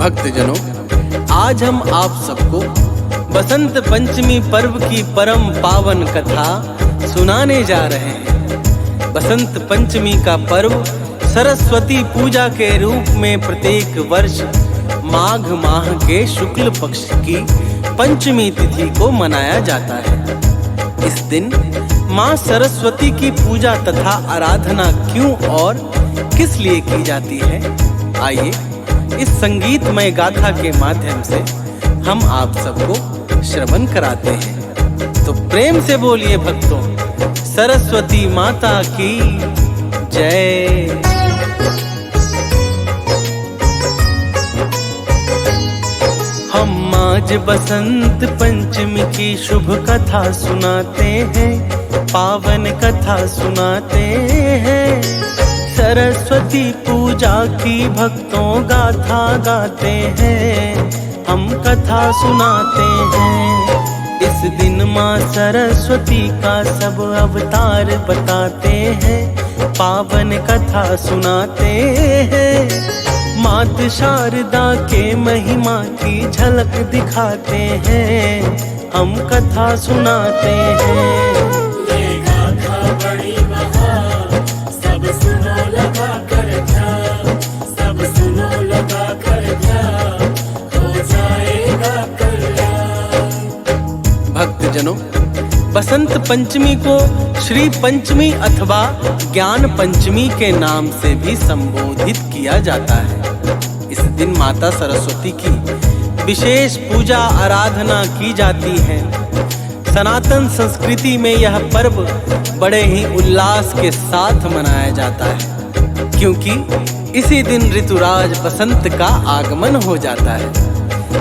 भक्तजनों, आज हम आप सबको बसंत पंचमी पर्व की परम पावन कथा सुनाने जा रहे हैं। बसंत पंचमी का पर्व सरस्वती पूजा के रूप में प्रत्येक वर्ष माघ माह के शुक्ल पक्ष की पंचमी तिथि को मनाया जाता है। इस दिन माँ सरस्वती की पूजा तथा आराधना क्यों और किस लिए की जाती है, आइए इस संगीतमय गाथा के माध्यम से हम आप सबको श्रवण कराते हैं। तो प्रेम से बोलिए भक्तों, सरस्वती माता की जय। हम आज बसंत पंचमी की शुभ कथा सुनाते हैं, पावन कथा सुनाते हैं। सरस्वती पूजा की भक्तों गाथा गाते हैं, हम कथा सुनाते हैं। इस दिन माँ सरस्वती का सब अवतार बताते हैं, पावन कथा सुनाते हैं। मात शारदा के महिमा की झलक दिखाते हैं, हम कथा सुनाते हैं। ये गाथा बड़ी महान, सब सुनो लगा कर ध्यान, सब सुनो लगा कर ध्यान, हो जाएगा कल्याण। भक्तजनों, बसंत पंचमी को श्री पंचमी अथवा ज्ञान पंचमी के नाम से भी संबोधित किया जाता है। इस दिन माता सरस्वती की विशेष पूजा आराधना की जाती है। सनातन संस्कृति में यह पर्व बड़े ही उल्लास के साथ मनाया जाता है, क्योंकि इसी दिन ऋतुराज बसंत का आगमन हो जाता है,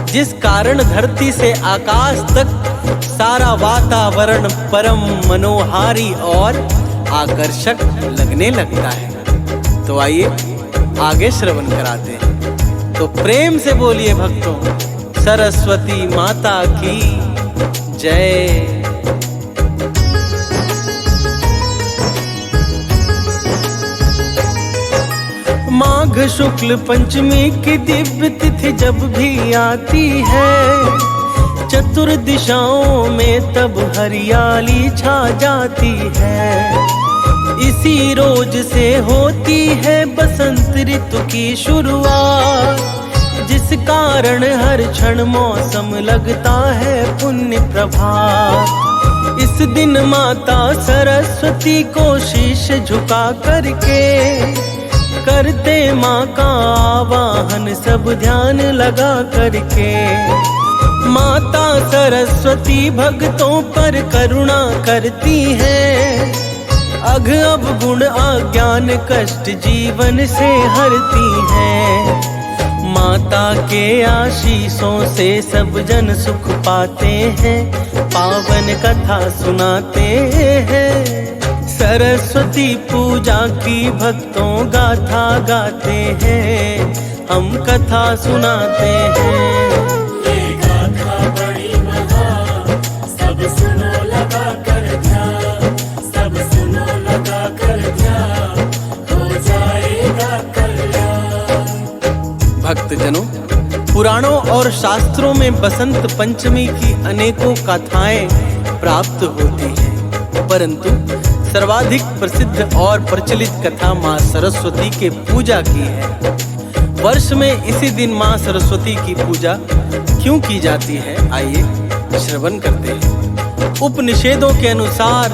जिस कारण धरती से आकाश तक सारा वातावरण परम मनोहारी और आकर्षक लगने लगता है। तो आइए आगे श्रवण कराते हैं। तो प्रेम से बोलिए भक्तों, सरस्वती माता की जय। माघ शुक्ल पंचमी की दिव्य तिथि जब भी आती है, चतुर्दिशाओं में तब हरियाली छा जाती है। इसी रोज से होती है बसंत ऋतु की शुरुआत, जिस कारण हर क्षण मौसम लगता है पुण्य प्रभात। इस दिन माता सरस्वती को शीश झुका करके करते माँ का आवाहन, सब ध्यान लगा करके। माता सरस्वती भक्तों पर करुणा करती है, अघ अवगुण अज्ञान कष्ट जीवन से हरती है। माता के आशीषों से सब जन सुख पाते हैं, पावन कथा सुनाते हैं। सरस्वती पूजा की भक्तों गाथा गाते हैं, हम कथा सुनाते हैं। ये गाथा बड़ी महान, सब सुनो लगा कर ध्यान, सब सुनो लगा कर ध्यान, हो जाएगा कल्याण। भक्तजनों, पुराणों और शास्त्रों में बसंत पंचमी की अनेकों कथाएं प्राप्त होती हैं, परंतु सर्वाधिक प्रसिद्ध और प्रचलित कथा माँ सरस्वती के पूजा की है। वर्ष में इसी दिन माँ सरस्वती की पूजा क्यों की जाती है, आइए श्रवण करते हैं। उपनिषदों के अनुसार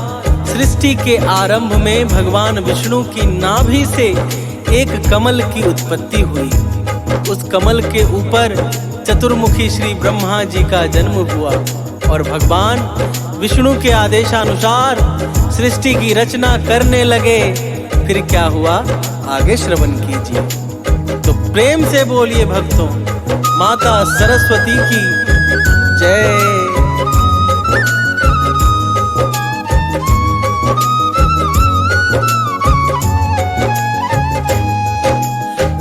सृष्टि के आरंभ में भगवान विष्णु की नाभि से एक कमल की उत्पत्ति हुई। उस कमल के ऊपर चतुर्मुखी श्री ब्रह्मा जी का जन्म हुआ और भगवान विष्णु के आदेशानुसार सृष्टि की रचना करने लगे। फिर क्या हुआ, आगे श्रवण कीजिए। तो प्रेम से बोलिए भक्तों, माता सरस्वती की जय।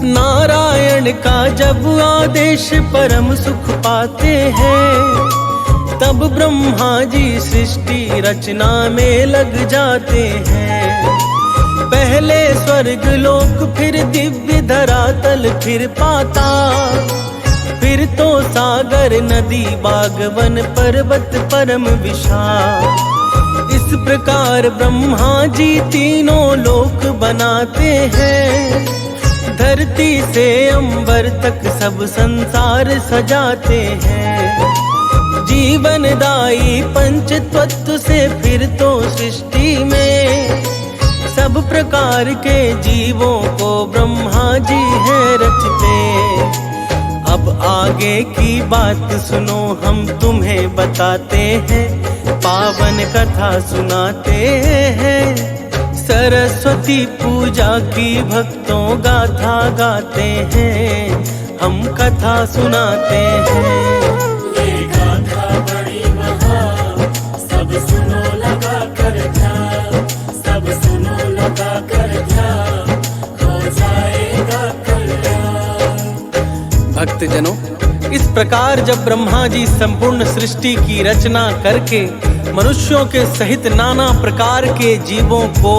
नारायण का जब आदेश परम सुख पाते हैं, तब ब्रह्मा जी सृष्टि रचना में लग जाते हैं। पहले स्वर्ग लोक फिर दिव्य धरातल फिर पाताल, फिर तो सागर नदी बागवन पर्वत परम विशाल। इस प्रकार ब्रह्मा जी तीनों लोक बनाते हैं, धरती से अंबर तक सब संसार सजाते हैं। जीवनदायी पंच तत्व से फिर तो सृष्टि में सब प्रकार के जीवों को ब्रह्मा जी है रचते। अब आगे की बात सुनो हम तुम्हें बताते हैं, पावन कथा सुनाते हैं। सरस्वती पूजा की भक्तों गाथा गाते हैं, हम कथा सुनाते हैं। ये गाथा बड़ी महान, सब सुनो लगा कर ध्यान, सब सुनो लगा कर ध्यान, हो जाएगा कल्याण। भक्तजनों, इस प्रकार जब ब्रह्मा जी संपूर्ण सृष्टि की रचना करके मनुष्यों के सहित नाना प्रकार के जीवों को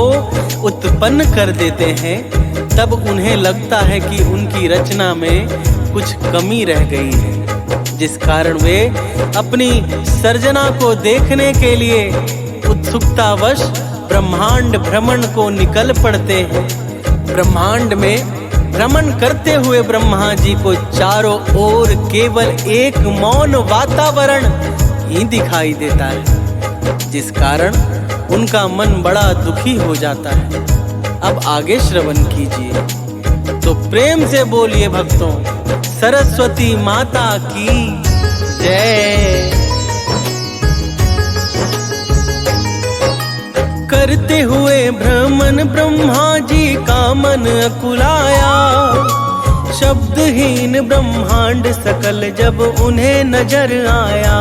उत्पन्न कर देते हैं, तब उन्हें लगता है कि उनकी रचना में कुछ कमी रह गई है, जिस कारण वे अपनी सर्जना को देखने के लिए उत्सुकतावश ब्रह्मांड भ्रमण को निकल पड़ते हैं। ब्रह्मांड में भ्रमण करते हुए ब्रह्मा जी को चारों ओर केवल एक मौन वातावरण ही दिखाई देता है, जिस कारण उनका मन बड़ा दुखी हो जाता है। अब आगे श्रवण कीजिए, तो प्रेम से बोलिए भक्तों, सरस्वती माता की जय। करते हुए भ्रमण ब्रह्मा जी का मन अकुलाया, शब्दहीन ब्रह्मांड सकल जब उन्हें नजर आया।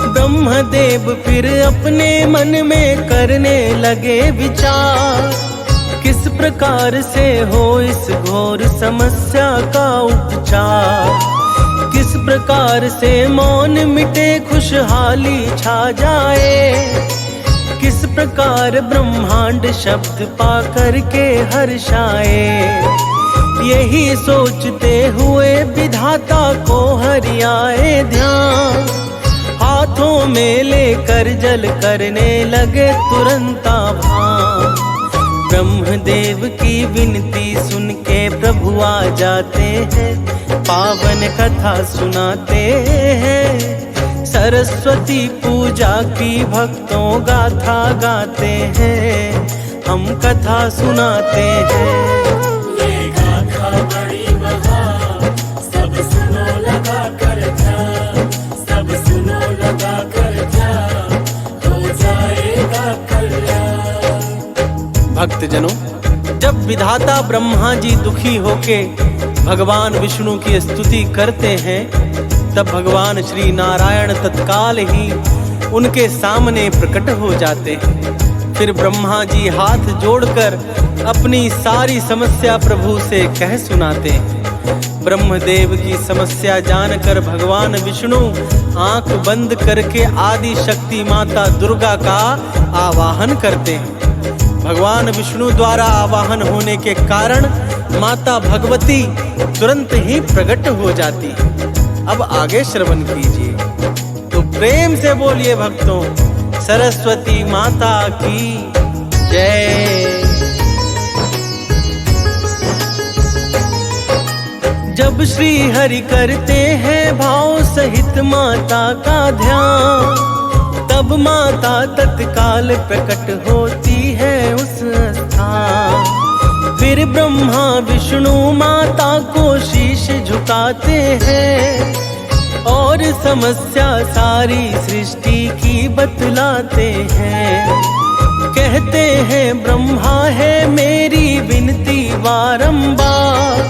ब्रह्मदेव फिर अपने मन में करने लगे विचार, किस प्रकार से हो इस घोर समस्या का उपचार। किस प्रकार से मौन मिटे खुशहाली छा जाए, किस प्रकार ब्रह्मांड शब्द पा कर के हर्षाए। यही सोचते हुए विधाता को हरियाए ध्यान, हाथों में लेकर जल करने लगे तुरंत आभान। ब्रह्मदेव की विनती सुन के प्रभु आ जाते हैं, पावन कथा सुनाते हैं। सरस्वती पूजा की भक्तों गाथा गाते हैं, हम कथा सुनाते हैं। ये गाथा बड़ी महान, सब सुनो लगा कर ध्यान, सब सुनो लगा कर ध्यान, हो जाएगा कल्याण। भक्तजनों, जब विधाता ब्रह्मा जी दुखी होके भगवान विष्णु की स्तुति करते हैं, तब भगवान श्री नारायण तत्काल ही उनके सामने प्रकट हो जाते हैं। फिर ब्रह्मा जी हाथ जोड़कर अपनी सारी समस्या प्रभु से कह सुनाते हैं। ब्रह्मदेव की समस्या जानकर भगवान विष्णु आंख बंद करके आदि शक्ति माता दुर्गा का आवाहन करते हैं। भगवान विष्णु द्वारा आवाहन होने के कारण माता भगवती तुरंत ही प्रकट हो जाती है। अब आगे श्रवण कीजिए, तो प्रेम से बोलिए भक्तों, सरस्वती माता की जय। जब श्री हरि करते हैं भाव सहित माता का ध्यान, तब माता तत्काल प्रकट होती है उस स्थान। फिर ब्रह्मा विष्णु माता को शीश झुकाते हैं और समस्या सारी सृष्टि की बतलाते हैं। कहते हैं ब्रह्मा है मेरी विनती बारंबार,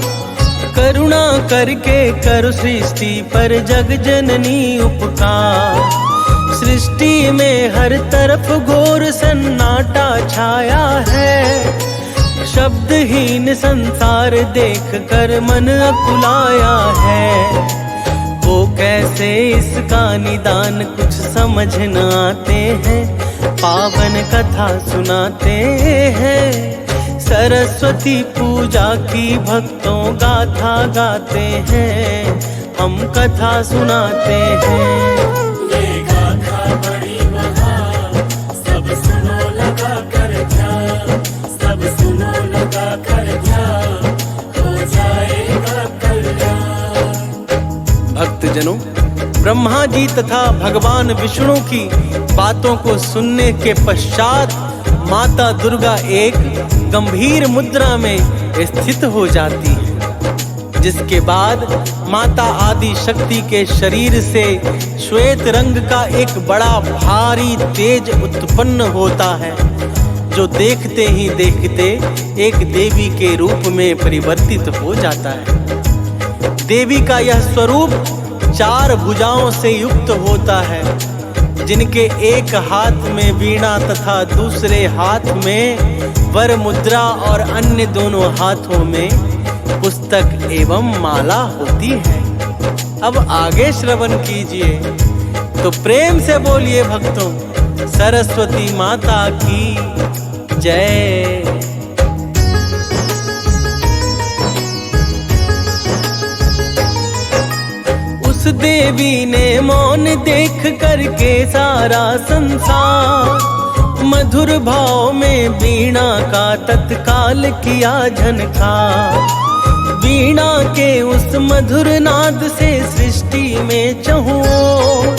करुणा करके करो सृष्टि पर जग जननी उपकार। सृष्टि में हर तरफ घोर सन्नाटा छाया है, शब्दहीन संसार देख कर मन अकुलाया है। वो कैसे इसका निदान कुछ समझ न आते हैं, पावन कथा सुनाते हैं। सरस्वती पूजा की भक्तों गाथा गाते हैं, हम कथा सुनाते हैं। ये गाथा बड़ी महान, सब सुनो लगा कर ध्यान, सब सुनो लगा कर ध्यान, हो जाएगा कल्याण। भक्तजनों, ब्रह्मा जी तथा भगवान विष्णु की बातों को सुनने के पश्चात माता दुर्गा एक गंभीर मुद्रा में स्थित हो जाती है, जिसके बाद माता आदि शक्ति के शरीर से श्वेत रंग का एक बड़ा भारी तेज उत्पन्न होता है, जो देखते ही देखते एक देवी के रूप में परिवर्तित हो जाता है। देवी का यह स्वरूप 4 भुजाओं से युक्त होता है, जिनके एक हाथ में वीणा तथा दूसरे हाथ में वर मुद्रा और अन्य दोनों हाथों में पुस्तक एवं माला होती है। अब आगे श्रवण कीजिए, तो प्रेम से बोलिए भक्तों, सरस्वती माता की जय। उस देवी ने मौन देख करके सारा संसार मधुर भाव में वीणा का तत्काल किया झनकार। वीणा के उस मधुर नाद से सृष्टि में चहुओर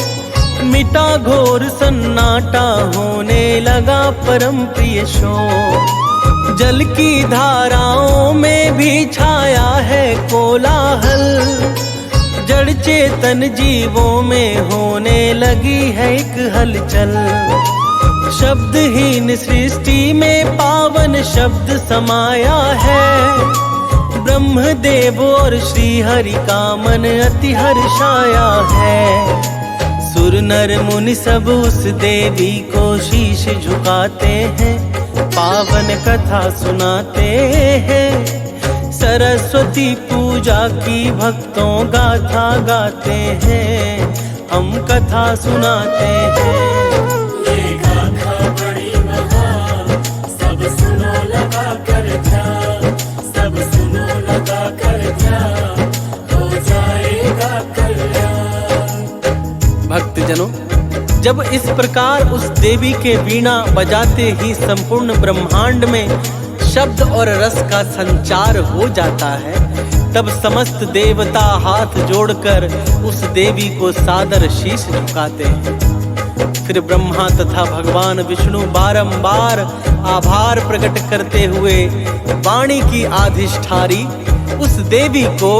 मिटा घोर सन्नाटा, होने लगा परम प्रिय शोर। जल की धाराओं में भी छाया है कोलाहल, जड़ चेतन जीवों में होने लगी है एक हलचल। शब्दहीन सृष्टि में पावन शब्द समाया है, ब्रह्मदेव और श्री हरि का मन अति हर्षाया है। सुर नर मुनि सब उस देवी को शीश झुकाते हैं, पावन कथा सुनाते हैं। सरस्वती पूजा की भक्तों गाथा गाते हैं, हम कथा सुनाते हैं। ये गाथा बड़ी महान, सब सुनो लगा कर ध्यान, सब सुनो लगा कर ध्यान, हो जाएगा कल्याण। भक्तजनों, जब इस प्रकार उस देवी के वीणा बजाते ही संपूर्ण ब्रह्मांड में शब्द और रस का संचार हो जाता है, तब समस्त देवता हाथ जोड़कर उस देवी को सादर शीश झुकाते हैं। फिर ब्रह्मा तथा भगवान विष्णु बारंबार आभार प्रकट करते हुए वाणी की आधिष्ठारी उस देवी को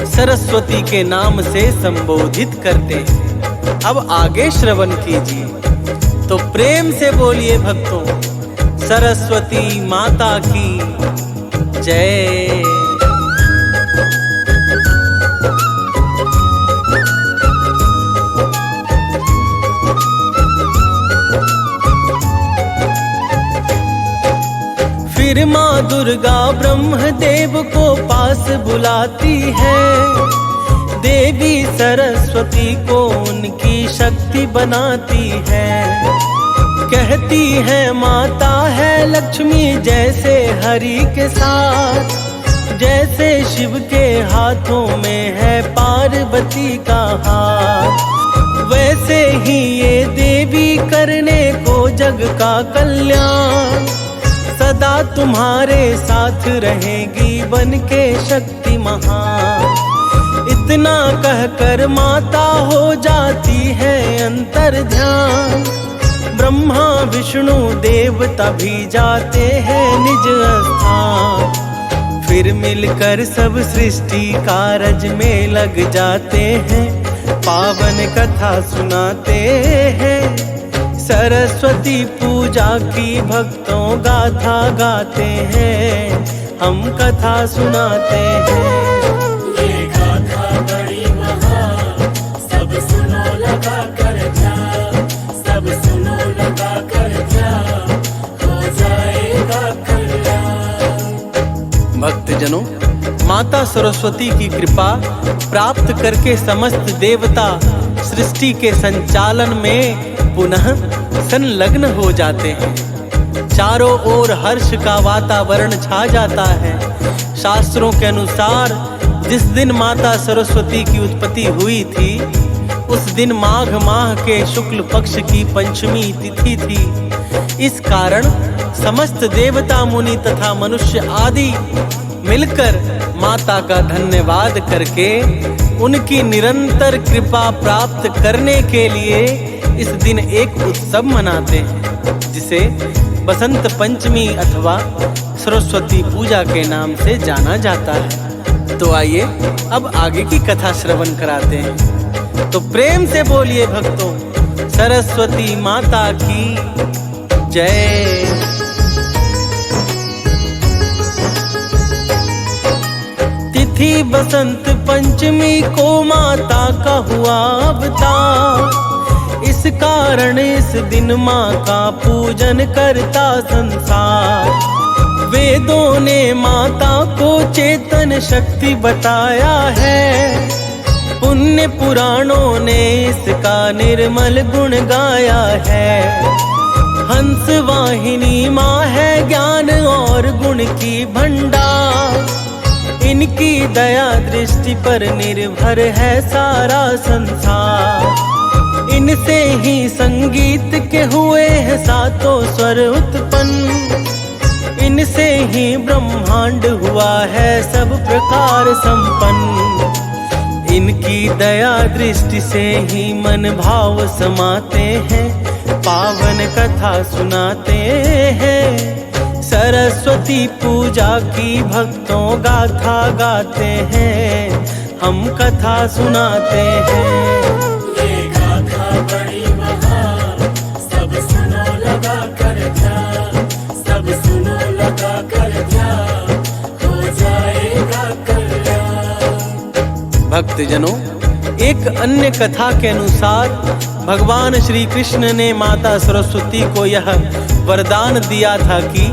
सरस्वती के नाम से संबोधित करते हैं। अब आगे श्रवण कीजिए, तो प्रेम से बोलिए भक्तों, सरस्वती माता की जय। फिर माँ दुर्गा ब्रह्मदेव को पास बुलाती है, देवी सरस्वती को उनकी शक्ति बनाती है। कहती है माता है लक्ष्मी जैसे हरि के साथ, जैसे शिव के हाथों में है पार्वती का हाथ, वैसे ही ये देवी करने को जग का कल्याण। सदा तुम्हारे साथ रहेगी बन के शक्ति महान। इतना कहकर माता हो जाती है अंतर ध्यान, ब्रह्मा विष्णु देवता भी जाते हैं निज स्थान। फिर मिलकर सब सृष्टि कारज में लग जाते हैं, पावन कथा सुनाते हैं। सरस्वती पूजा की भक्तों गाथा गाते हैं, हम कथा सुनाते हैं। ये गाथा बड़ी महान, सब सुनो लगा कर ध्यान, सब सुनो लगा कर ध्यान, हो जाएगा कल्याण। भक्तजनों, माता सरस्वती की कृपा प्राप्त करके समस्त देवता सृष्टि के संचालन में पुनः संलग्न हो जाते हैं। चारों ओर हर्ष का वातावरण छा जाता है। शास्त्रों के अनुसार जिस दिन माता सरस्वती की उत्पत्ति हुई थी, उस दिन माघ माह के शुक्ल पक्ष की पंचमी तिथि थी। इस कारण समस्त देवता मुनि तथा मनुष्य आदि मिलकर माता का धन्यवाद करके उनकी निरंतर कृपा प्राप्त करने के लिए इस दिन एक उत्सव मनाते हैं, जिसे बसंत पंचमी अथवा सरस्वती पूजा के नाम से जाना जाता है। तो आइए अब आगे की कथा श्रवण कराते हैं। तो प्रेम से बोलिए भक्तों, सरस्वती माता की जय। तिथि बसंत पंचमी को माता का हुआ अवतार, इस कारण इस दिन माँ का पूजन करता संसार। वेदों ने माता को चेतन शक्ति बताया है, पुण्य पुराणों ने इसका निर्मल गुण गाया है। हंस वाहिनी माँ है ज्ञान और गुण की भंडार, इनकी दया दृष्टि पर निर्भर है सारा संसार। इनसे ही संगीत के हुए हैं सातों स्वर उत्पन्न, इनसे ही ब्रह्मांड हुआ है सब प्रकार संपन्न। इनकी दया दृष्टि से ही मन भाव समाते हैं, पावन कथा सुनाते हैं। सरस्वती पूजा की भक्तों गाथा गाते हैं, हम कथा सुनाते हैं। ये गाथा बड़ी महान, सब सुनो लगा कर ध्यान, सब सुनो लगा कर ध्यान, हो जाएगा कल्याण। भक्तजनों, एक अन्य कथा के अनुसार भगवान श्री कृष्ण ने माता सरस्वती को यह वरदान दिया था कि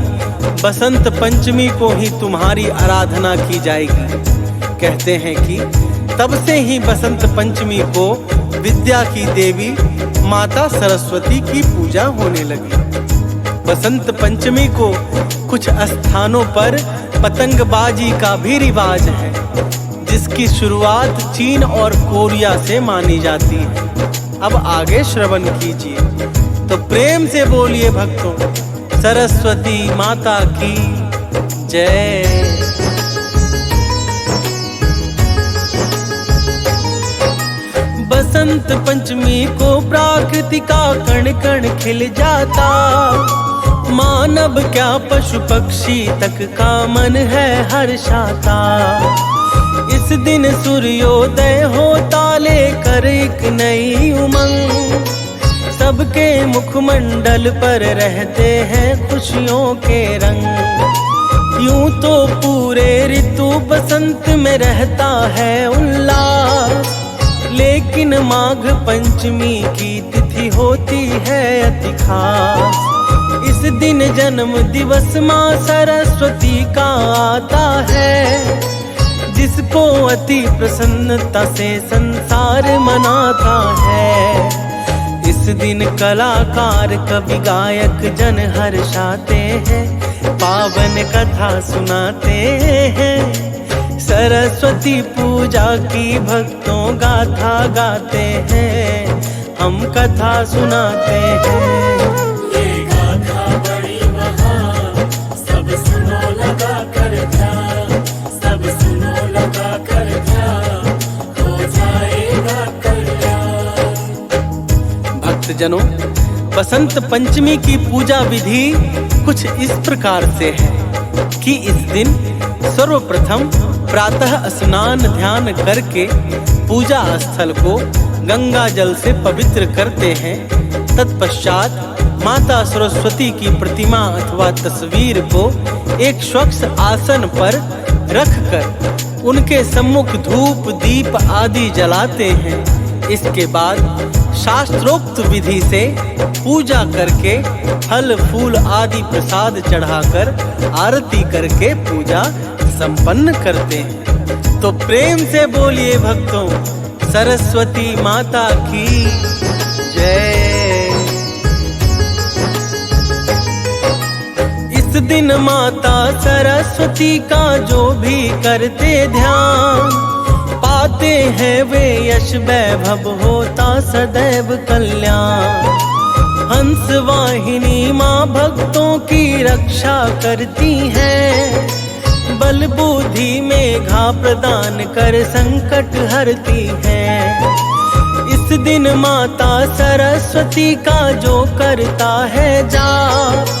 बसंत पंचमी को ही तुम्हारी आराधना की जाएगी। कहते हैं कि तब से ही बसंत पंचमी को विद्या की देवी माता सरस्वती की पूजा होने लगी। बसंत पंचमी को कुछ स्थानों पर पतंगबाजी का भी रिवाज है, जिसकी शुरुआत चीन और कोरिया से मानी जाती है। अब आगे श्रवण कीजिए। तो प्रेम से बोलिए भक्तों, सरस्वती माता की जय। बसंत पंचमी को प्रकृति का कण कण खिल जाता, मानव क्या पशु पक्षी तक का मन है हर्षाता। इस दिन सूर्योदय होता लेकर एक नई उमंग, सबके मुखमंडल पर रहते हैं खुशियों के रंग। यूं तो पूरे ऋतु बसंत में रहता है उल्लास, लेकिन माघ पंचमी की तिथि होती है अति खास। इस दिन जन्म दिवस माँ सरस्वती का आता है, जिसको अति प्रसन्नता से संसार मनाता है। इस दिन कलाकार कवि गायक जन हर्षाते हैं, पावन कथा सुनाते हैं। सरस्वती पूजा की भक्तों गाथा गाते हैं, हम कथा सुनाते हैं। ये गाथा बड़ी महान, सब सुनो लगा कर ध्यान, सब सुनो लगा कर ध्यान, हो जाएगा कल्याण। भक्तजनों, बसंत पंचमी की पूजा विधि कुछ इस प्रकार से है कि इस दिन सर्वप्रथम प्रातः स्नान ध्यान करके पूजा स्थल को गंगा जल से पवित्र करते हैं। तत्पश्चात माता सरस्वती की प्रतिमा अथवा तस्वीर को एक स्वच्छ आसन पर रखकर उनके सम्मुख धूप दीप आदि जलाते हैं। इसके बाद शास्त्रोक्त विधि से पूजा करके फल फूल आदि प्रसाद चढ़ाकर आरती करके पूजा संपन्न करते हैं। तो प्रेम से बोलिए भक्तों, सरस्वती माता की जय। इस दिन माता सरस्वती का जो भी करते ध्यान, पाते हैं वे यश वैभव, होता सदैव कल्याण। हंस वाहिनी माँ भक्तों की रक्षा करती है, बल बुद्धि मेघा प्रदान कर संकट हरती है। इस दिन माता सरस्वती का जो करता है जाप,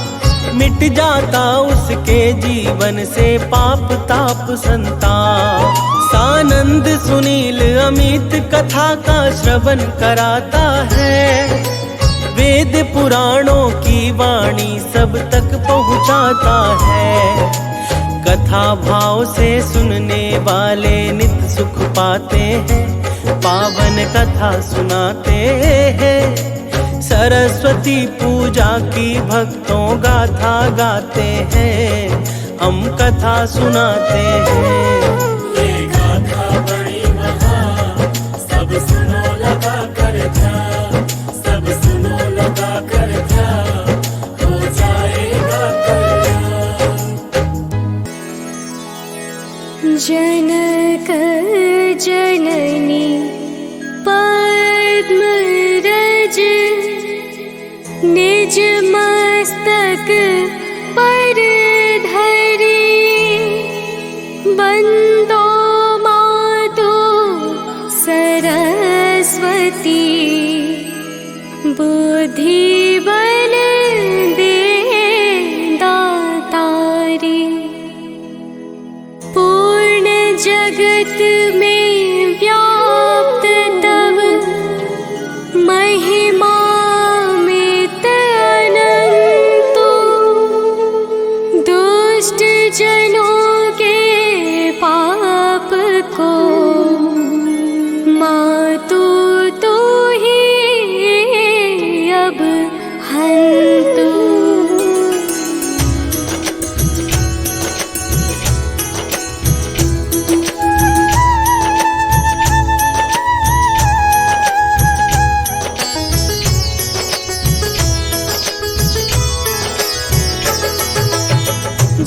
मिट जाता उसके जीवन से पाप ताप संताप। सानंद सुनील अमित कथा का श्रवण कराता है, वेद पुराणों की वाणी सब तक पहुँचाता है। कथा भाव से सुनने वाले नित सुख पाते हैं, पावन कथा सुनाते हैं। सरस्वती पूजा की भक्तों गाथा गाते हैं, हम कथा सुनाते हैं। ये गाथा बड़ी महान, सब सुनो लगा कर ध्यान, सब सुनो लगा कर ध्यान, हो जाएगा कल्याण। जनक जननी पद्मरज, निज मस्तक पर धरी, बंदो मातो सरस्वती, बुद्धि बल दे दातारी। पूर्ण जगत में व्याप्त तब महिमा में अनंत, दुष्ट जनों के पाप को मातु तू ही अब हंतु।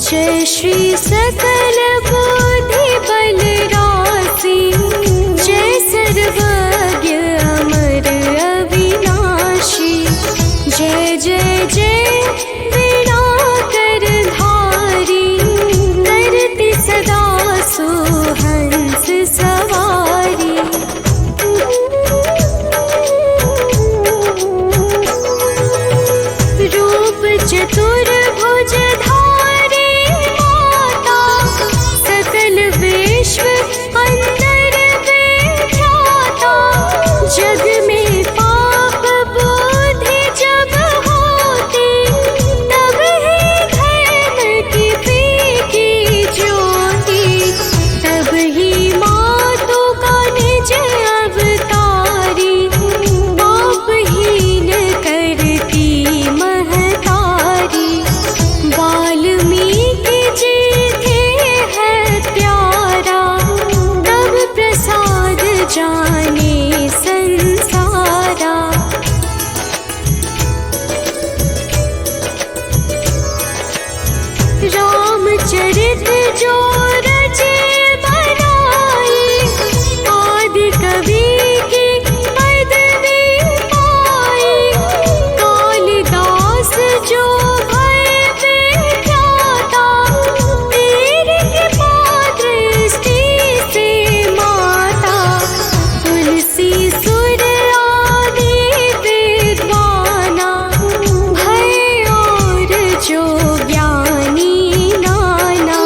जय श्री सकल बुद्धि बल राशि, जय सर्वज्ञ अमर अविनाशी। जय जय जय वीणाकर धारी, करती सदा सुहंस सवारी। रूप चतुर्भुज विश्व अंदर विख्याता, जग में पाप बुद्धि जब होती, तब ही धर्म की फीकी ज्योति, तब ही मातु का निज अवतारी, पापहीन करती महतारी। वाल्मीकि जी जाने संसारा। रामचरित जो रचे बनाई, आदि कवि की पदवी पाई। कालिदास जो भय विख्याता, तेरी कृपा दृष्टि से माता। तुलसी सुर आदि विद्वाना, भय और जो ज्ञानी नाना।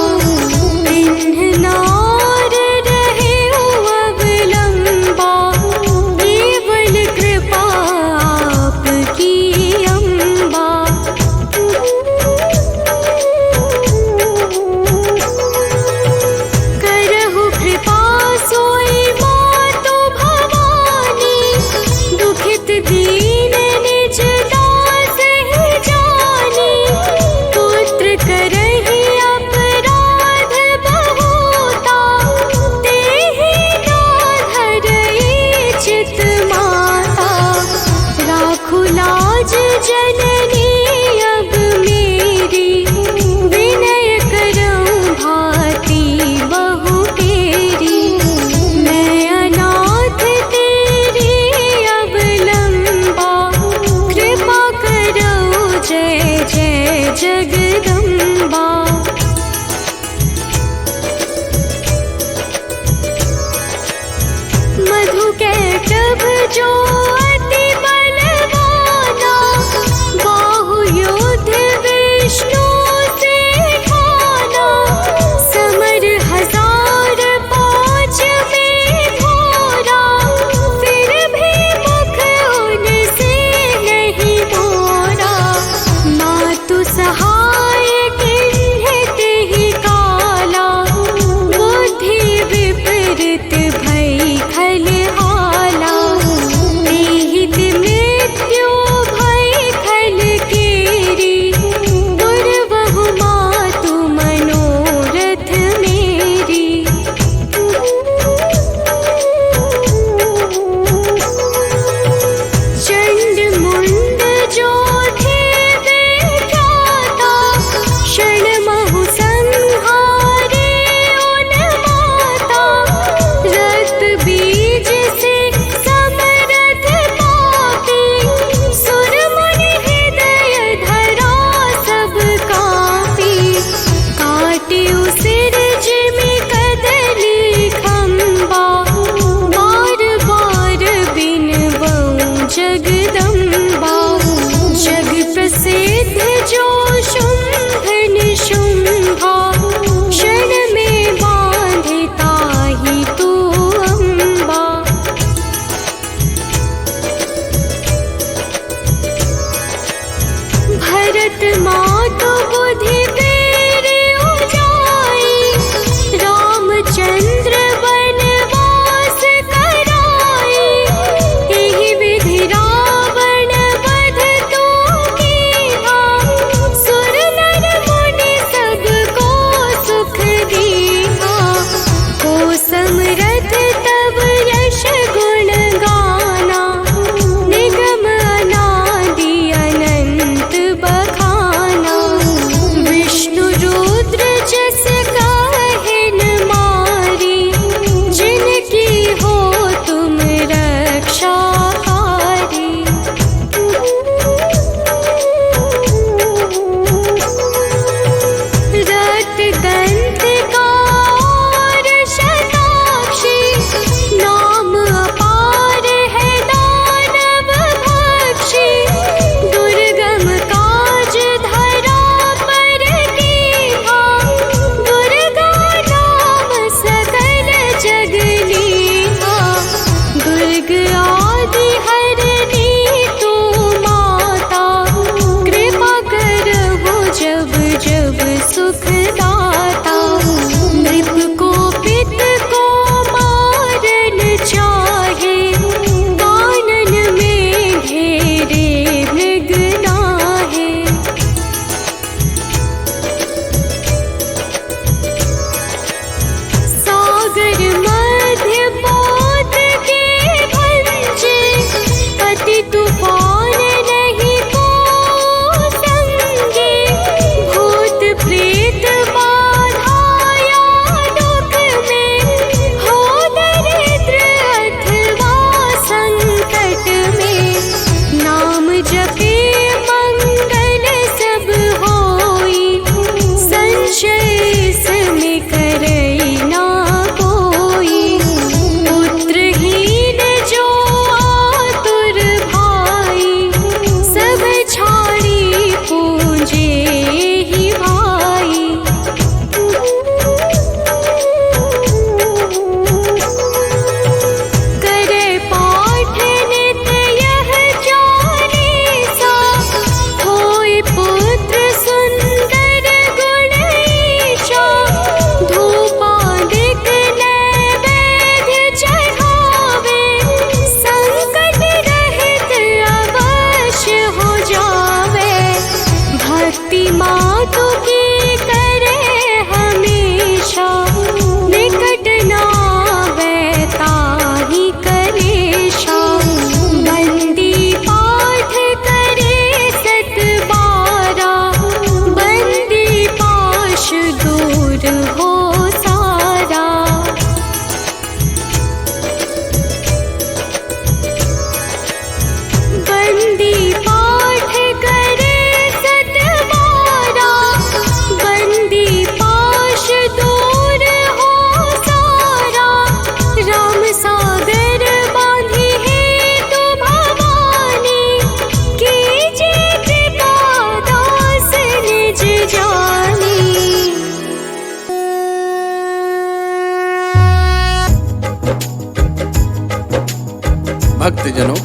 भक्तजनों,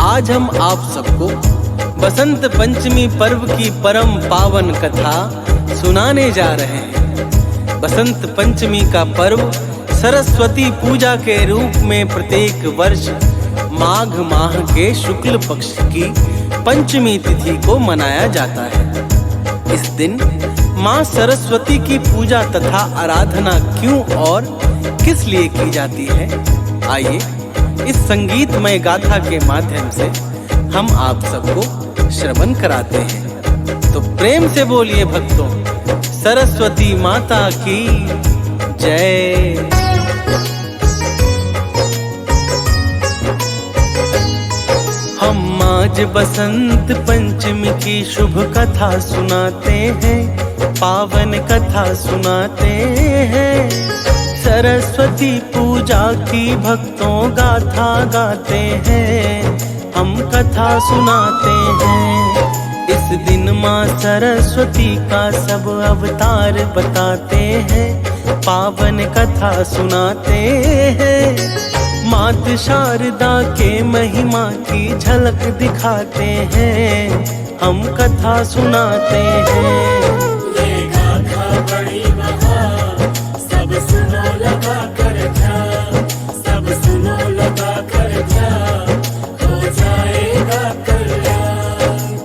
आज हम आप सबको बसंत पंचमी पर्व की परम पावन कथा सुनाने जा रहे हैं। बसंत पंचमी का पर्व सरस्वती पूजा के रूप में प्रत्येक वर्ष माघ माह के शुक्ल पक्ष की पंचमी तिथि को मनाया जाता है। इस दिन माँ सरस्वती की पूजा तथा आराधना क्यों और किस लिए की जाती है, आइए इस संगीतमय गाथा के माध्यम से हम आप सबको श्रवण कराते हैं। तो प्रेम से बोलिए भक्तों, सरस्वती माता की जय। हम आज बसंत पंचमी की शुभ कथा सुनाते हैं, पावन कथा सुनाते हैं। सरस्वती पूजा की भक्तों गाथा गाते हैं, हम कथा सुनाते हैं। इस दिन माँ सरस्वती का सब अवतार बताते हैं, पावन कथा सुनाते हैं। मात शारदा के महिमा की झलक दिखाते हैं, हम कथा सुनाते हैं। ये गाथा बड़ी महान, सब सुनो लगा कर ध्यान, सब सुनो लगा कर ध्यान, हो जाएगा कल्याण।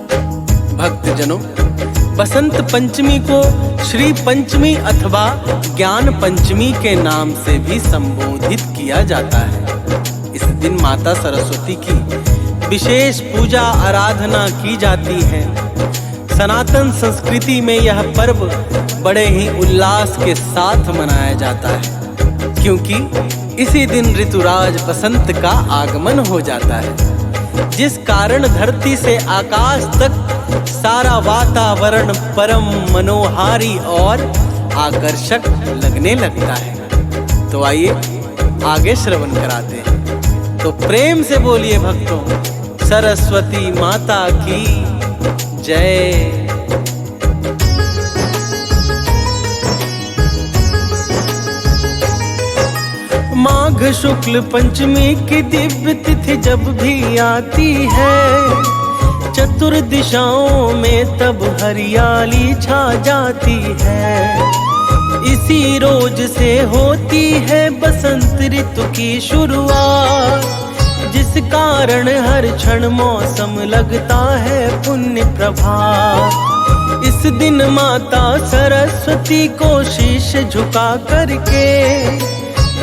भक्तजनों, बसंत पंचमी को श्री पंचमी अथवा ज्ञान पंचमी के नाम से भी संबोधित किया जाता है। इस दिन माता सरस्वती की विशेष पूजा आराधना की जाती है। सनातन संस्कृति में यह पर्व बड़े ही उल्लास के साथ मनाया जाता है, क्योंकि इसी दिन ऋतुराज बसंत का आगमन हो जाता है, जिस कारण धरती से आकाश तक सारा वातावरण परम मनोहारी और आकर्षक लगने लगता है। तो आइए आगे श्रवण कराते हैं। तो प्रेम से बोलिए भक्तों, सरस्वती माता की जय। माघ शुक्ल पंचमी की दिव्य तिथि जब भी आती है, चतुर्दिशाओं में तब हरियाली छा जाती है। इसी रोज से होती है बसंत ऋतु की शुरुआत, जिस कारण हर क्षण मौसम लगता है पुण्य प्रभात। इस दिन माता सरस्वती को शीश झुका करके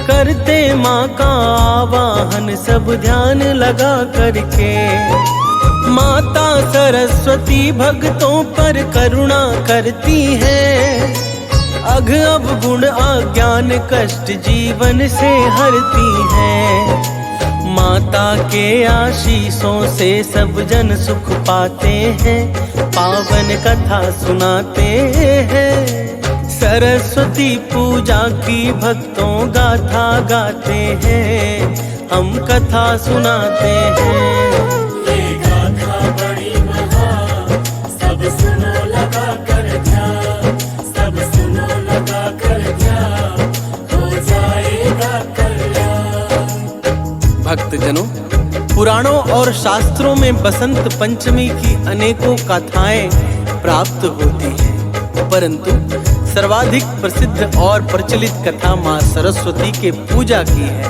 करते माँ का आवाहन, सब ध्यान लगा करके। माता सरस्वती भक्तों पर करुणा करती है, अघ अवगुण अज्ञान कष्ट जीवन से हरती है। माता के आशीषों से सब जन सुख पाते हैं, पावन कथा सुनाते हैं। सरस्वती पूजा की भक्तों गाथा गाते हैं, हम कथा सुनाते हैं। ये गाथा बड़ी महान, सब सुनो लगा कर ध्यान, सब सुनो लगा कर ध्यान, हो जाएगा कल्याण। भक्तजनों, पुराणों और शास्त्रों में बसंत पंचमी की अनेकों कथाएं प्राप्त होती हैं, परंतु सर्वाधिक प्रसिद्ध और प्रचलित कथा माँ सरस्वती के पूजा की है।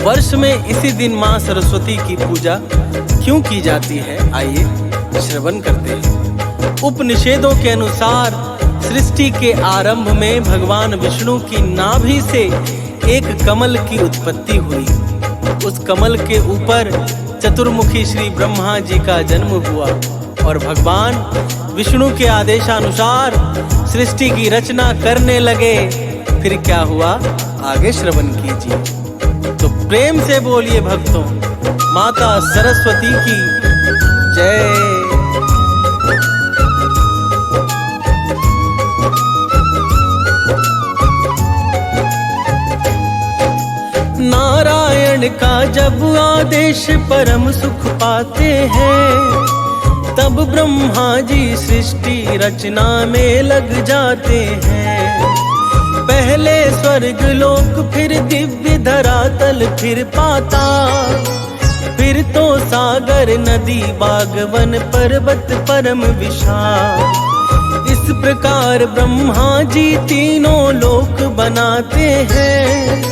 वर्ष में इसी दिन माँ सरस्वती की पूजा क्यों की जाती है, आइए श्रवण करते हैं। उपनिषदों के अनुसार सृष्टि के आरंभ में भगवान विष्णु की नाभि से एक कमल की उत्पत्ति हुई। उस कमल के ऊपर चतुर्मुखी श्री ब्रह्मा जी का जन्म हुआ और भगवान विष्णु के आदेशानुसार सृष्टि की रचना करने लगे। फिर क्या हुआ, आगे श्रवण कीजिए। तो प्रेम से बोलिए भक्तों, माता सरस्वती की जय। नारायण का जब आदेश परम सुख पाते हैं, तब ब्रह्मा जी सृष्टि रचना में लग जाते हैं। पहले स्वर्ग लोक, फिर दिव्य धरातल, फिर पाताल, फिर तो सागर नदी बागवन पर्वत परम विशाल। इस प्रकार ब्रह्मा जी तीनों लोक बनाते हैं,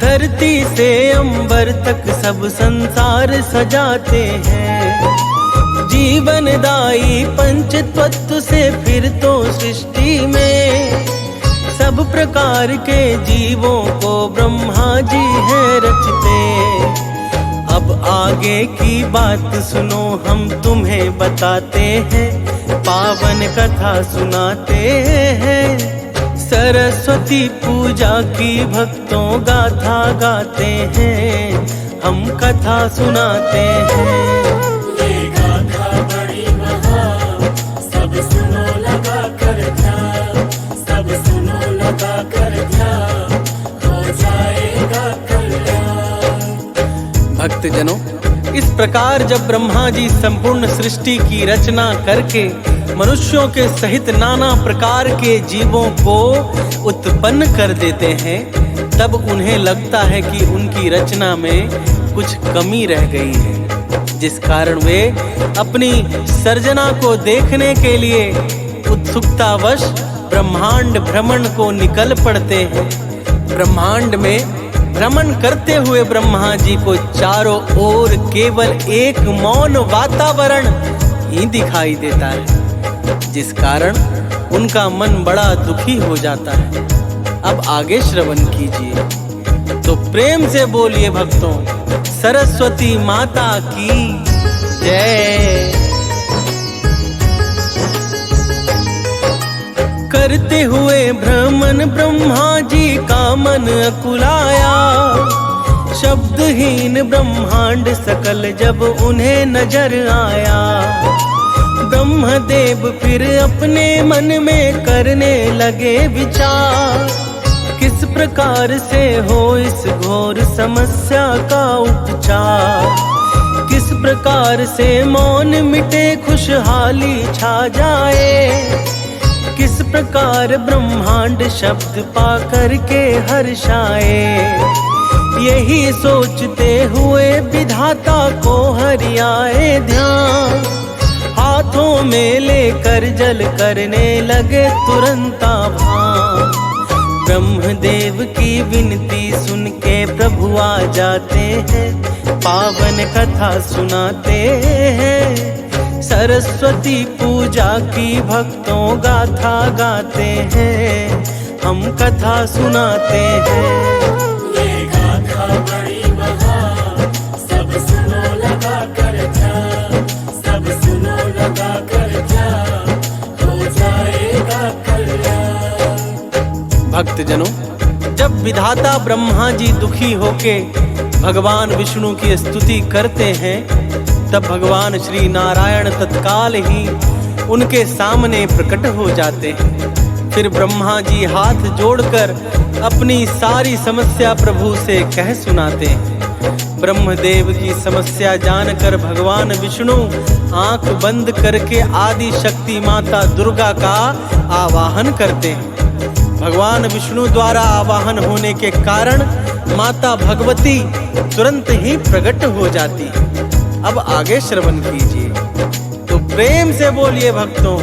धरती से अंबर तक सब संसार सजाते हैं। जीवनदायी पंच तत्व से फिर तो सृष्टि में सब प्रकार के जीवों को ब्रह्मा जी हैं रचते। अब आगे की बात सुनो, हम तुम्हें बताते हैं, पावन कथा सुनाते हैं। सरस्वती पूजा की भक्तों गाथा गाते हैं, हम कथा सुनाते हैं। ये गाथा बड़ी महान, सब सुनो लगा कर ध्यान, सब सुनो लगा कर ध्यान, हो जाएगा कल्याण। भक्तजनों, इस प्रकार जब ब्रह्मा जी संपूर्ण सृष्टि की रचना करके मनुष्यों के सहित नाना प्रकार के जीवों को उत्पन्न कर देते हैं, तब उन्हें लगता है कि उनकी रचना में कुछ कमी रह गई है, जिस कारण वे अपनी सर्जना को देखने के लिए उत्सुकतावश ब्रह्मांड भ्रमण को निकल पड़ते हैं। ब्रह्मांड में भ्रमण करते हुए ब्रह्मा जी को चारों ओर केवल एक मौन वातावरण ही दिखाई देता है, जिस कारण उनका मन बड़ा दुखी हो जाता है। अब आगे श्रवण कीजिए, तो प्रेम से बोलिए भक्तों, सरस्वती माता की जय। करते हुए भ्रमण ब्रह्मा जी का मन अकुलाया, शब्दहीन ब्रह्मांड सकल जब उन्हें नजर आया। ब्रह्मदेव फिर अपने मन में करने लगे विचार, किस प्रकार से हो इस घोर समस्या का उपचार। किस प्रकार से मौन मिटे खुशहाली छा जाए, किस प्रकार ब्रह्मांड शब्द पा करके हर्षाए। यही सोचते हुए विधाता को हरियाए ध्यान, हाथों में लेकर जल करने लगे तुरंत आभान। ब्रह्मदेव की विनती सुन के प्रभु आ जाते हैं, पावन कथा सुनाते हैं। सरस्वती पूजा की भक्तों गाथा गाते हैं, हम कथा सुनाते हैं। ये गाथा बड़ी महान, सब सुनो लगा कर ध्यान, सब सुनो लगा कर ध्यान, हो जाएगा कल्याण। भक्तजनों, जब विधाता ब्रह्मा जी दुखी होके भगवान विष्णु की स्तुति करते हैं, तब भगवान श्री नारायण तत्काल ही उनके सामने प्रकट हो जाते हैं। फिर ब्रह्मा जी हाथ जोड़कर अपनी सारी समस्या प्रभु से कह सुनाते हैं। ब्रह्मदेव की समस्या जानकर भगवान विष्णु आंख बंद करके आदि शक्ति माता दुर्गा का आवाहन करते हैं। भगवान विष्णु द्वारा आवाहन होने के कारण माता भगवती तुरंत ही प्रकट हो जाती है। अब आगे श्रवण कीजिए, तो प्रेम से बोलिए भक्तों,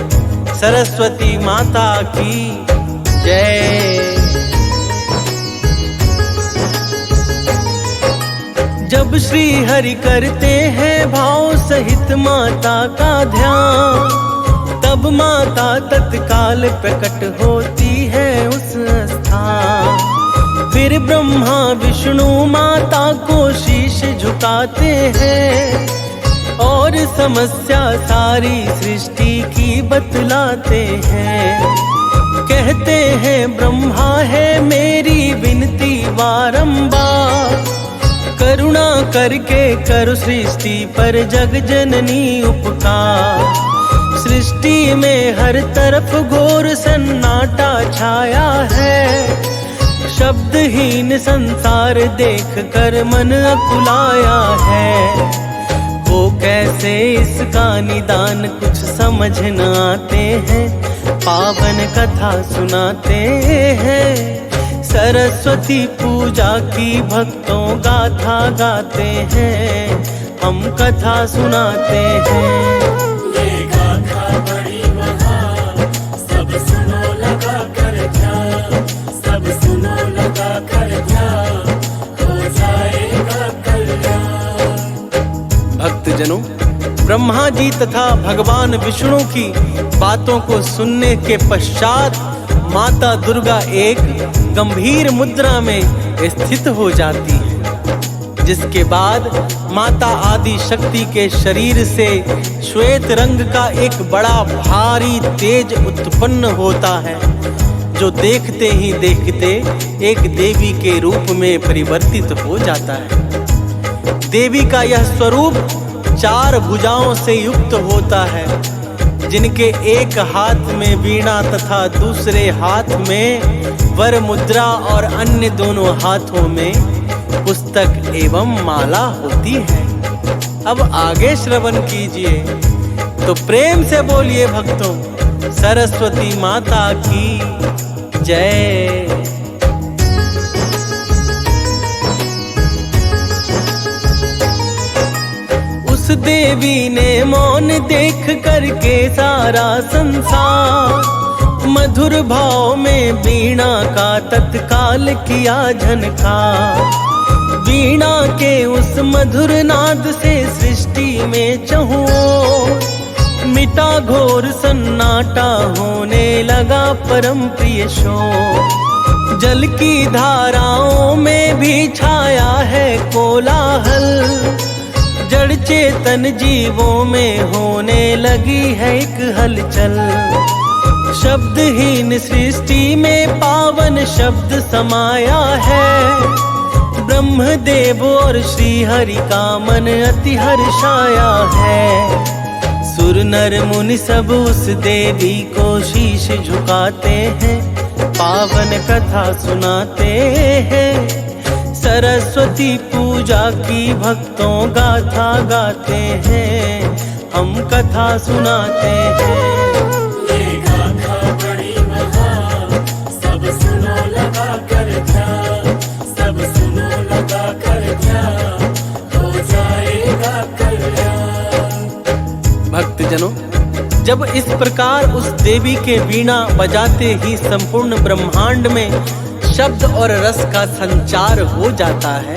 सरस्वती माता की जय। जब श्री हरि करते हैं भाव सहित माता का ध्यान, तब माता तत्काल प्रकट होती है उस स्थान। फिर ब्रह्मा विष्णु माता को शीश झुकाते हैं और समस्या सारी सृष्टि की बतलाते हैं। कहते हैं ब्रह्मा है मेरी विनती बारंबार, करुणा करके करो सृष्टि पर जग जननी उपकार। सृष्टि में हर तरफ घोर सन्नाटा छाया है, शब्दहीन संसार देख कर मन अकुलाया है। वो कैसे इसका निदान कुछ समझ न आते हैं, पावन कथा सुनाते हैं। सरस्वती पूजा की भक्तों गाथा गाते हैं, हम कथा सुनाते हैं। ये गाथा बड़ी महान, सब सुनो लगा कर ध्यान, सब सुनो लगा कर ध्यान, हो जाएगा कल्याण। भक्तजनों, ब्रह्मा जी तथा भगवान विष्णु की बातों को सुनने के पश्चात माता दुर्गा एक गंभीर मुद्रा में स्थित हो जाती है, जिसके बाद माता आदि शक्ति के शरीर से श्वेत रंग का एक बड़ा भारी तेज उत्पन्न होता है, जो देखते ही देखते एक देवी के रूप में परिवर्तित हो जाता है। देवी का यह स्वरूप 4 भुजाओं से युक्त होता है, जिनके एक हाथ में वीणा तथा दूसरे हाथ में वर मुद्रा और अन्य दोनों हाथों में पुस्तक एवं माला होती है। अब आगे श्रवण कीजिए, तो प्रेम से बोलिए भक्तों, सरस्वती माता की जय। उस देवी ने मौन देख करके सारा संसार मधुर भाव में वीणा का तत्काल किया झनकार। वीणा के उस मधुर नाद से सृष्टि में चहुओर मिटा घोर सन्नाटा, होने लगा परम प्रिय शोर। जल की धाराओं में भी छाया है कोलाहल, जड़ चेतन जीवों में होने लगी है एक हलचल। शब्दहीन सृष्टि में पावन शब्द समाया है, ब्रह्मदेव और श्री हरि का मन अति हर्षाया है। सुर नर मुनि सब उस देवी को शीश झुकाते हैं, पावन कथा सुनाते हैं। सरस्वती पूजा की भक्तों गाथा गाते हैं, हम कथा सुनाते हैं। ये गाथा बड़ी महान, सब सुनो लगा कर ध्यान, सब सुनो लगा कर ध्यान, हो जाएगा कल्याण। भक्तजनों, जब इस प्रकार उस देवी के वीणा बजाते ही संपूर्ण ब्रह्मांड में शब्द और रस का संचार हो जाता है,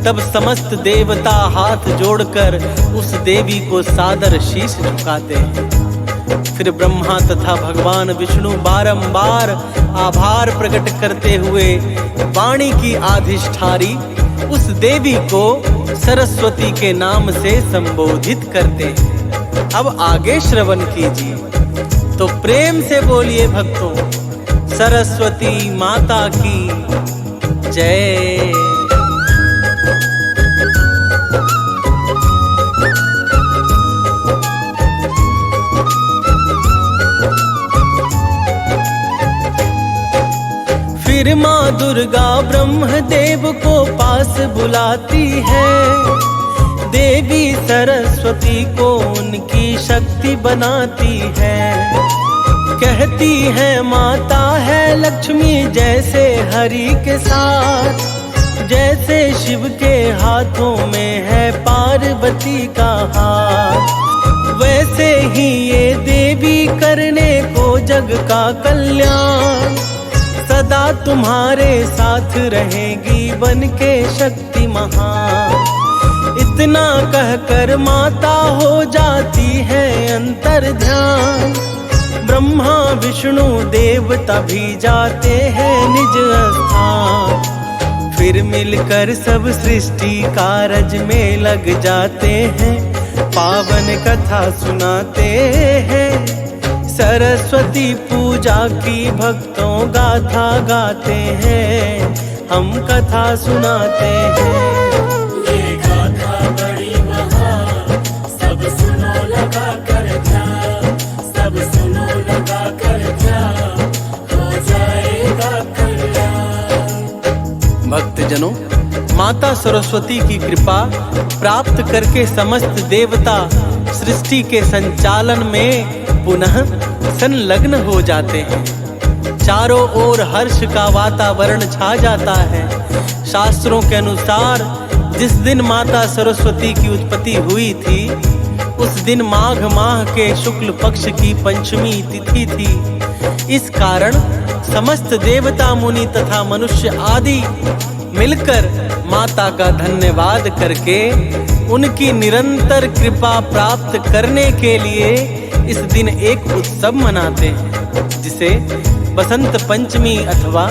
तब समस्त देवता हाथ जोड़कर उस देवी को सादर शीश झुकाते हैं। फिर ब्रह्मा तथा भगवान विष्णु बारंबार आभार प्रकट करते हुए वाणी की अधिष्ठारी उस देवी को सरस्वती के नाम से संबोधित करते हैं। अब आगे श्रवण कीजिए, तो प्रेम से बोलिए भक्तों, सरस्वती माता की जय। फिर माँ दुर्गा ब्रह्मदेव को पास बुलाती है, देवी सरस्वती को उनकी शक्ति बनाती है। कहती है माता है लक्ष्मी जैसे हरि के साथ, जैसे शिव के हाथों में है पार्वती का हाथ, वैसे ही ये देवी करने को जग का कल्याण। सदा तुम्हारे साथ रहेगी बन के शक्ति महान। इतना कहकर माता हो जाती है अंतर ध्यान। ब्रह्मा विष्णु देवता भी जाते हैं निज स्थान। फिर मिलकर सब सृष्टि कारज में लग जाते हैं, पावन कथा सुनाते हैं। सरस्वती पूजा की भक्तों गाथा गाते हैं, हम कथा सुनाते हैं। ये गाथा बड़ी महान, सब सुनो लगा कर ध्यान, सब सुनो लगा कर ध्यान, हो जाएगा कल्याण। भक्तजनों, माता सरस्वती की कृपा प्राप्त करके समस्त देवता सृष्टि के संचालन में पुनः संलग्न हो जाते हैं। चारों ओर हर्ष का वातावरण छा जाता है। शास्त्रों के अनुसार जिस दिन माता सरस्वती की उत्पत्ति हुई थी उस दिन माघ माह के शुक्ल पक्ष की पंचमी तिथि थी। इस कारण समस्त देवता मुनि तथा मनुष्य आदि मिलकर माता का धन्यवाद करके उनकी निरंतर कृपा प्राप्त करने के लिए इस दिन एक उत्सव मनाते हैं, जिसे बसंत पंचमी अथवा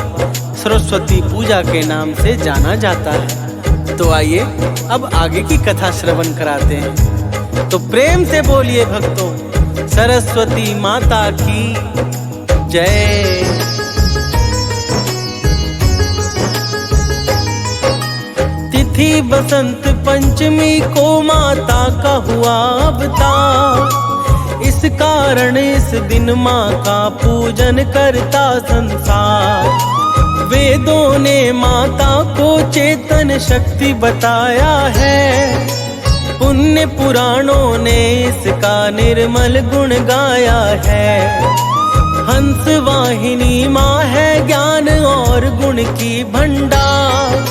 सरस्वती पूजा के नाम से जाना जाता है। तो आइए अब आगे की कथा श्रवण कराते हैं। तो प्रेम से बोलिए भक्तों, सरस्वती माता की जय। तिथि बसंत पंचमी को माता का हुआ अवतार, इस कारण इस दिन माँ का पूजन करता संसार। वेदों ने माता को चेतन शक्ति बताया है, पुण्य पुराणों ने इसका निर्मल गुण गाया है। हंस वाहिनी माँ है ज्ञान और गुण की भंडार,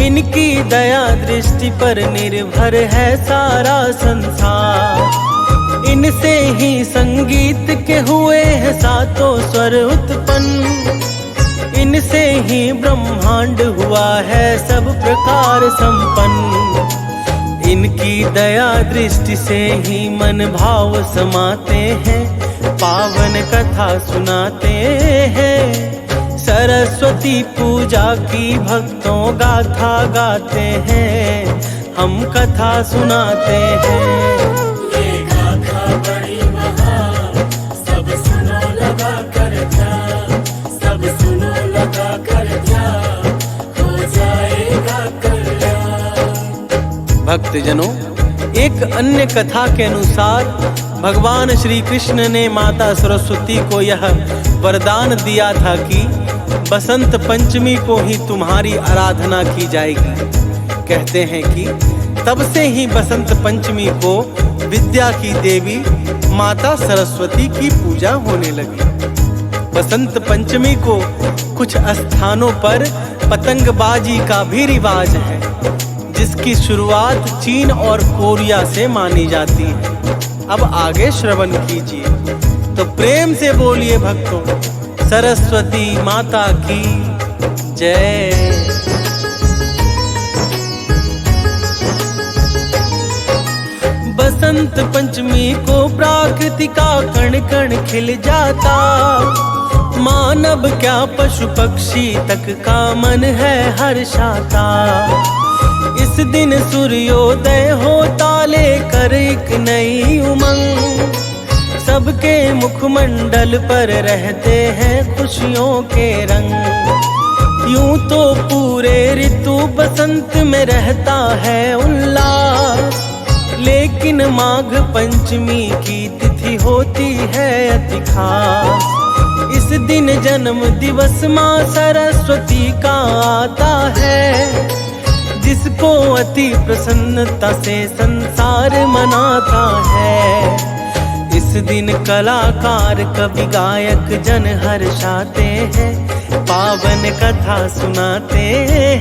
इनकी दया दृष्टि पर निर्भर है सारा संसार। इनसे ही संगीत के हुए हैं सातों स्वर उत्पन्न, इनसे ही ब्रह्मांड हुआ है सब प्रकार संपन्न। इनकी दया दृष्टि से ही मन भाव समाते हैं, पावन कथा सुनाते हैं। सरस्वती पूजा की भक्तों गाथा गाते हैं, हम कथा सुनाते हैं। बड़ी महान, सब सुनो लगा कर ध्यान, सब सुनो लगा कर ध्यान, हो जाएगा कल्याण। भक्तजनों, एक अन्य कथा के अनुसार भगवान श्री कृष्ण ने माता सरस्वती को यह वरदान दिया था कि बसंत पंचमी को ही तुम्हारी आराधना की जाएगी। कहते हैं कि तब से ही बसंत पंचमी को विद्या की देवी माता सरस्वती की पूजा होने लगी। बसंत पंचमी को कुछ स्थानों पर पतंगबाजी का भी रिवाज है, जिसकी शुरुआत चीन और कोरिया से मानी जाती है। अब आगे श्रवण कीजिए। तो प्रेम से बोलिए भक्तों, सरस्वती माता की जय। बसंत पंचमी को प्रकृति का कण कण खिल जाता, मानव क्या पशु पक्षी तक का मन है हर्षाता। इस दिन सूर्योदय होता लेकर एक नई उमंग, सबके मुखमंडल पर रहते हैं खुशियों के रंग। यूं तो पूरे ऋतु बसंत में रहता है उल्लास, लेकिन माघ पंचमी की तिथि होती है अति खास। इस दिन जन्म दिवस माँ सरस्वती का आता है, जिसको अति प्रसन्नता से संसार मनाता है। इस दिन कलाकार कवि गायक जन हर्षाते हैं, पावन कथा सुनाते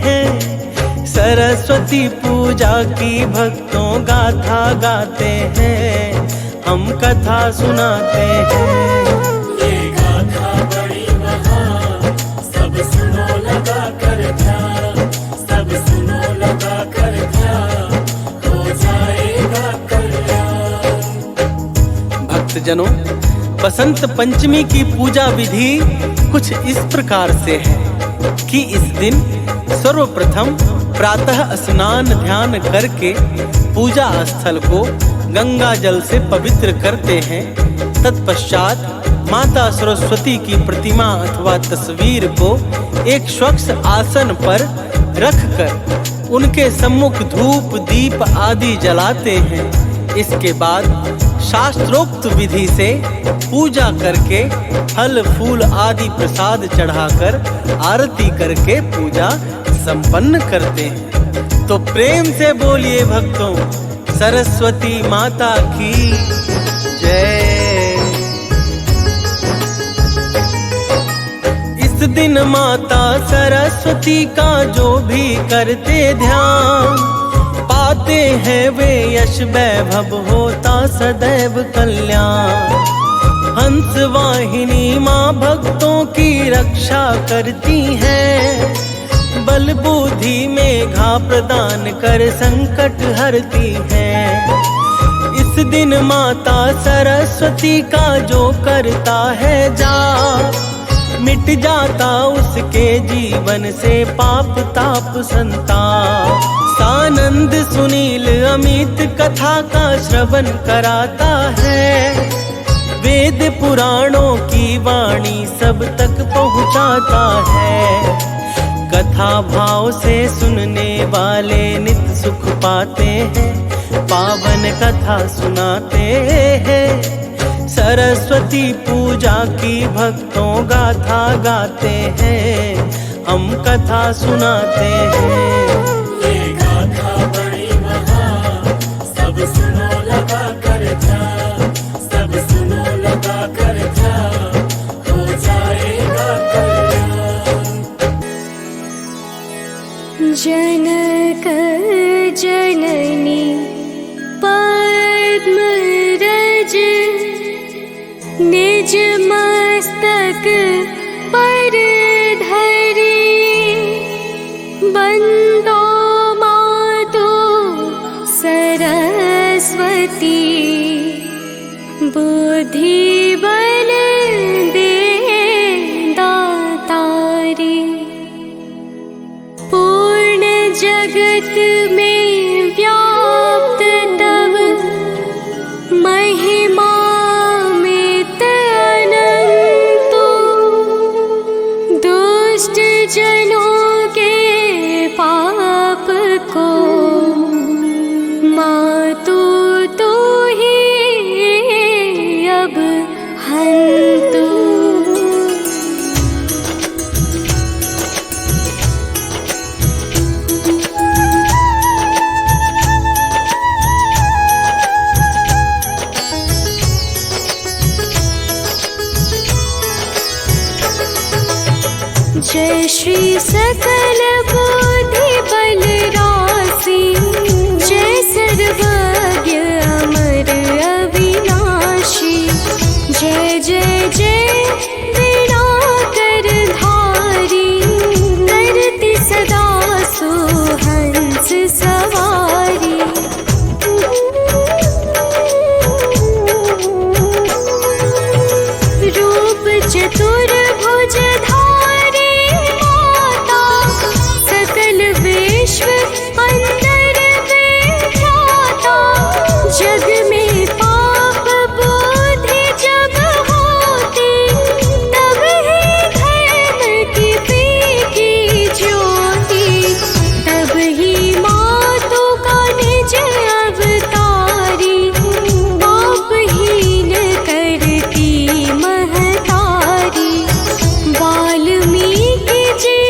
हैं। सरस्वती पूजा की भक्तों गाथा गाते हैं, हम कथा सुनाते हैं। ये गाथा बड़ी महान, सब सुनो लगा कर ध्यान, सब सुनो लगा कर ध्यान, हो जाएगा कल्याण। भक्तजनों, बसंत पंचमी की पूजा विधि कुछ इस प्रकार से है कि इस दिन सर्वप्रथम प्रातः स्नान ध्यान करके पूजा स्थल को गंगा जल से पवित्र करते हैं। तत्पश्चात माता सरस्वती की प्रतिमा अथवा तस्वीर को एक स्वच्छ आसन पर रखकर उनके सम्मुख धूप दीप आदि जलाते हैं। इसके बाद शास्त्रोक्त विधि से पूजा करके फल फूल आदि प्रसाद चढ़ाकर आरती करके पूजा संपन्न करते हैं। तो प्रेम से बोलिए भक्तों, सरस्वती माता की जय। इस दिन माता सरस्वती का जो भी करते ध्यान, पाते हैं वे यश वैभव, होता सदैव कल्याण। हंस वाहिनी माँ भक्तों की रक्षा करती है, बल बुद्धि मेघा प्रदान कर संकट हरती है। इस दिन माता सरस्वती का जो करता है जाप, मिट जाता उसके जीवन से पाप ताप संताप। सानंद सुनील अमित कथा का श्रवण कराता है, वेद पुराणों की वाणी सब तक पहुँचाता है। कथा भाव से सुनने वाले नित सुख पाते हैं, पावन कथा सुनाते हैं। सरस्वती पूजा की भक्तों गाथा गाते हैं, हम कथा सुनाते हैं। ये गाथा बड़ी महान, सब सुनो लगा कर ध्यान, सब सुनो लगा कर ध्यान, हो जाएगा कल्याण। जनक जननी पद्मरज, निज मस्तक पर धरी, बंदो मातु सरस्वती, बुद्धि बल दे दातारी। पूर्ण जगत में व्याप्त तव महिमा मित अनंतो, दुष्ट जनों के पाप को मातु तू ही अब हंतु। जय श्री सकल बुद्धि बल राशि, जय सर्वज्ञ अमर अविनाशी। जय जय जय विनाकर धारी, करति सदा सुहंस सवारी। रूप चतुर्भुज विश्व अंदर विख्याता, जग में पाप बुद्धि जब होती, तब ही धर्म की पीकी ज्योति, तब ही मातु का निज अवतारी, पापहीन करती महतारी। वाल्मीकि जी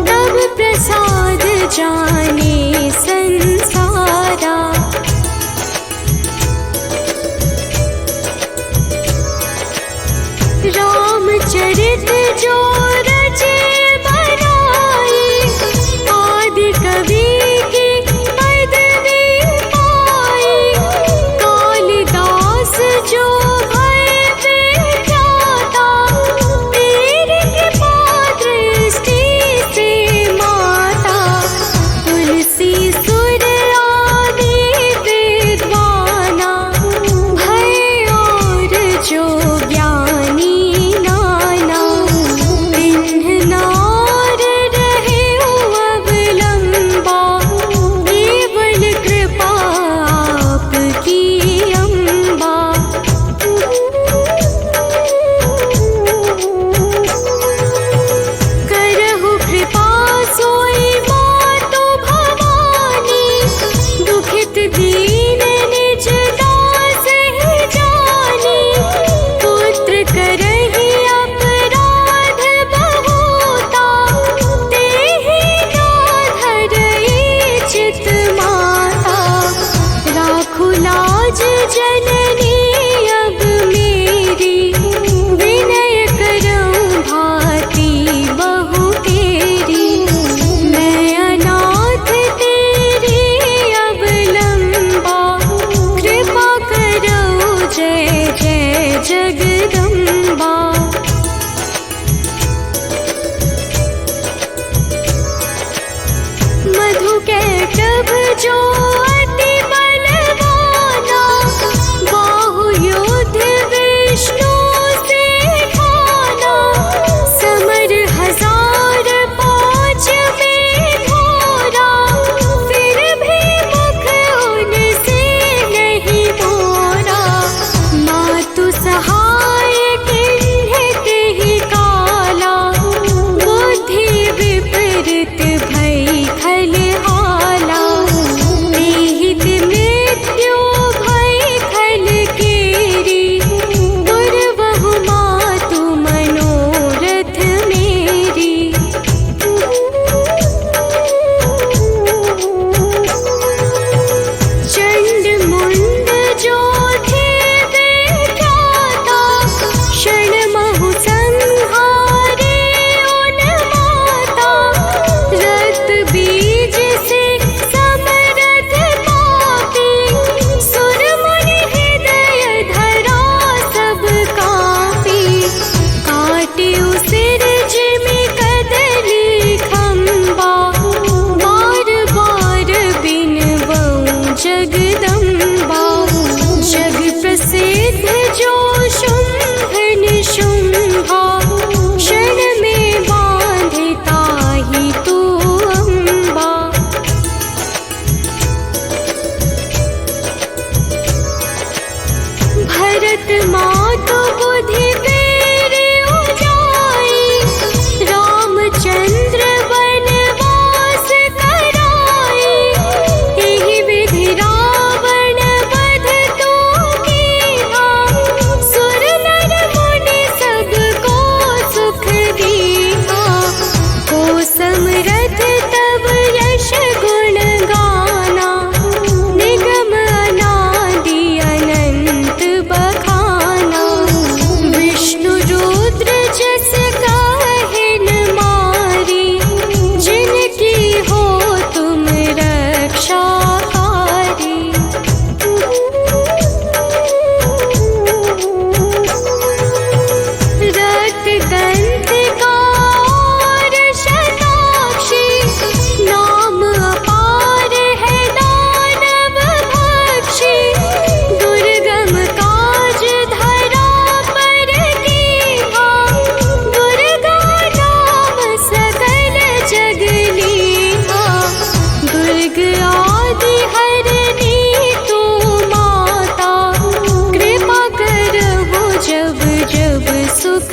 तब प्रसाद जाने संसारा। रामचरित जो रचे बनाई, आदि कवि की पदवी पाई। कालिदास जो जो अति बलवाना, बाहु युद्ध विष्णु से ठाना। समर 1000 पाँच में घोरा, फिर भी मुख उनसे नहीं मोरा। मातु सहाय किन्हित ही काला, बुद्धि विपरीत भई खलहाला। निहित मृत्यु भई खल केरी, दुर्वहु मातु मनोरथ मेरी। चंड मुंड जो थे विख्याता, क्षण महु संहारे उन माता। रत बीज से समरथ पापी, सुर मुनि हृदय धरा सब कापी। काटे सिर जिमि कदली खंबा, बार बार बिनबऊ जगदम्बा। जग प्रसिद्ध जो शुंभ निशुंभा, क्षण में बांधता ही तू अम्बा। भरत मातु बुद्धि तेरे उजाई, रामचंद्र वनवास कराई। एहि विधि रावण वध तो कीन्हा, सुर नर मुनि सबको सुख दीन्हा। को समरथ तब यश गुण गाना, निगम अनादि अनंत बखाना। विष्णु रुद्र जस काहिन मारी, जिनकी हो तुम रक्षाकारी। रक्त दंत का और शताक्षी, नाम अपार है दानव भक्षी। दुर्गम काज धरा पर कीन्हा, दुर्गा नाम सकल जग लीन्हा। दुर्ग आदि हरनी तू माता, कृपा करहु जब जब सुख